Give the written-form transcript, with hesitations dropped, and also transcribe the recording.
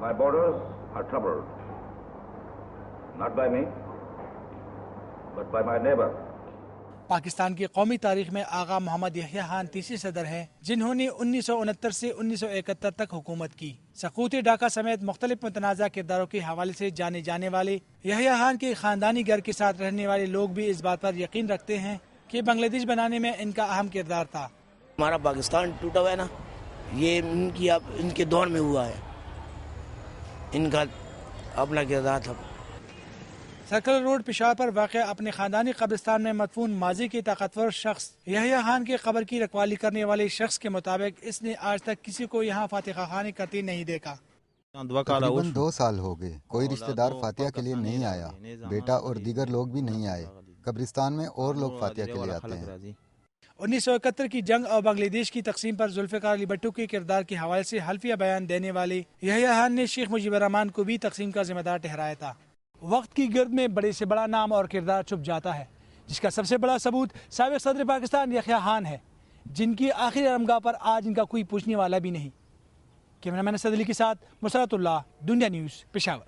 My borders are troubled, not by me, but by my neighbor. Pakistan کی قومی تاریخ میں آغا محمد یحییٰ خان تیسرے صدر ہیں جنہوں نے 1969 سے 1971 تک حکومت کی۔ سقوط ڈھاکہ سمیت مختلف متنازع کرداروں کے حوالے سے جانے جانے والے یحییٰ خان کے خاندانی گھر کے ساتھ رہنے والے لوگ بھی اس بات پر یقین رکھتے ہیں کہ بنگلہ دیش بنانے میں ان کا اہم کردار تھا۔ ہمارا پاکستان ٹوٹا ہوا ہے نا، یہ ان کے دور میں ہوا ہے، ان کا اپنا کردار تھا۔ سرکل روڈ پشاور پر واقع اپنے خاندانی قبرستان میں مدفون ماضی کے طاقتور شخص یحییٰ خان کے قبر کی رکھوالی کرنے والے شخص کے مطابق اس نے آج تک کسی کو یہاں فاتحہ خوانی کرتے نہیں دیکھا۔ تقریباً 2 سال ہو گئے، کوئی رشتہ دار فاتحہ کے لیے نہیں آیا، بیٹا اور دیگر لوگ بھی نہیں آئے۔ قبرستان میں اور لوگ فاتحہ کے لیے آتے ہیں۔ 1971 کی جنگ اور بنگلہ دیش کی تقسیم پر ذوالفقار علی بھٹو کے کردار کے حوالے سے حلفیہ بیان دینے والے یحییٰ خان نے شیخ مجیب الرحمان کو بھی تقسیم کا ذمہ دار ٹھہرایا تھا۔ وقت کی گرد میں بڑے سے بڑا نام اور کردار چھپ جاتا ہے، جس کا سب سے بڑا ثبوت سابق صدر پاکستان یحییٰ خان ہے، جن کی آخری آرامگاہ پر آج ان کا کوئی پوچھنے والا بھی نہیں۔ کیمرہ مین اسد علی کے ساتھ مسرت اللہ، دنیا نیوز، پشاور۔